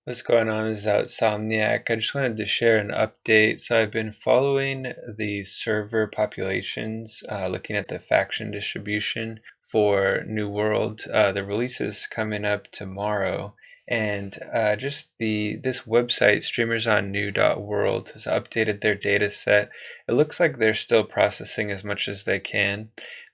What's going on is Insomniac. I just wanted to share an update. So I've been following the server populations, looking at the faction distribution for New World. The release is coming up tomorrow, and just this website, Streamers on New.world, has updated their data set. It looks like they're still processing as much as they can,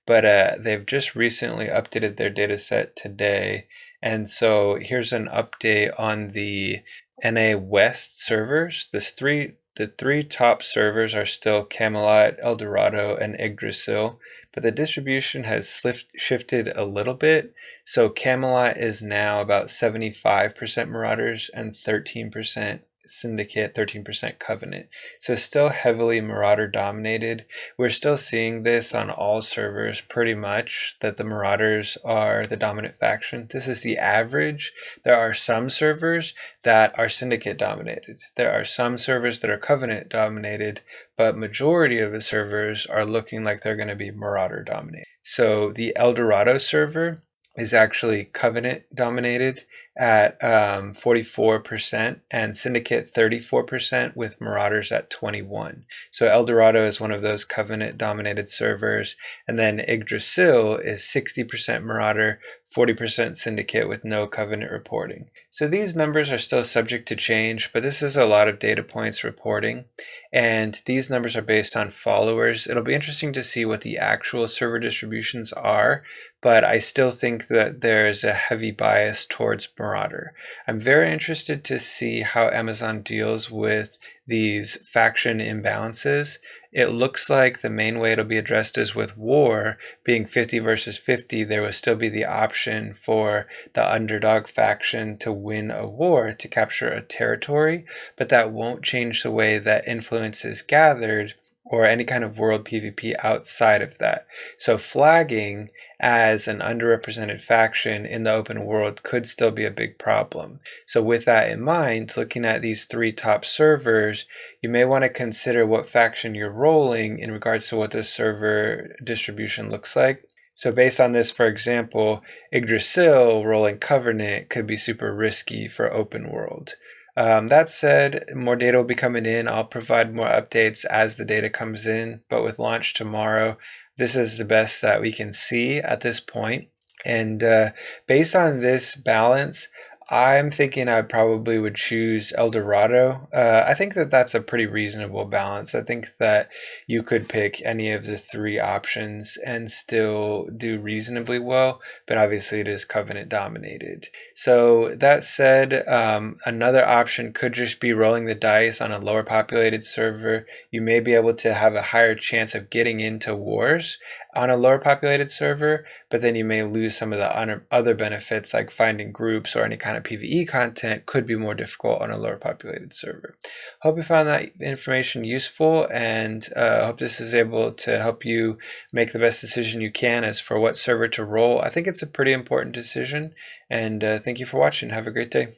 but they've just recently updated their data set today. And so here's an update on the NA West servers. The three top servers are still Camelot, Dorado, and Yggdrasil, but the distribution has shifted a little bit. So Camelot is now about 75% Marauders and 13% Syndicate, 13% Covenant. So still heavily Marauder dominated. We're still seeing this on all servers pretty much, that the Marauders are the dominant faction. This is the average. There are some servers that are Syndicate dominated. There are some servers that are Covenant dominated, but majority of the servers are looking like they're going to be Marauder dominated. So the El Dorado server is actually Covenant dominated at 44% and Syndicate 34%, with Marauders at 21%. So El Dorado is one of those Covenant dominated servers, and then Yggdrasil is 60% Marauder, 40% Syndicate with no Covenant reporting. So these numbers are still subject to change, but this is a lot of data points reporting, and these numbers are based on followers. It'll be interesting to see what the actual server distributions are, but I still think that there's a heavy bias towards Marauder. I'm very interested to see how Amazon deals with these faction imbalances. It looks like the main way it'll be addressed is with war being 50 versus 50. There will still be the option for the underdog faction to win a war to capture a territory, but that won't change the way that influence is gathered or any kind of world PvP outside of that. So flagging as an underrepresented faction in the open world could still be a big problem. So with that in mind, looking at these three top servers, you may want to consider what faction you're rolling in regards to what the server distribution looks like. So based on this, for example, Yggdrasil rolling Covenant could be super risky for open world. That said, more data will be coming in. I'll provide more updates as the data comes in, but with launch tomorrow, this is the best that we can see at this point. And based on this balance, I'm thinking I probably would choose El Dorado. I think that that's a pretty reasonable balance. I think that you could pick any of the three options and still do reasonably well, but obviously it is Covenant dominated. So that said, another option could just be rolling the dice on a lower populated server. You may be able to have a higher chance of getting into wars on a lower populated server, but then you may lose some of the other benefits like finding groups or any kind of PvE content could be more difficult on a lower populated server. Hope you found that information useful, and hope this is able to help you make the best decision you can as for what server to roll. I think it's a pretty important decision, and thank you for watching. Have a great day.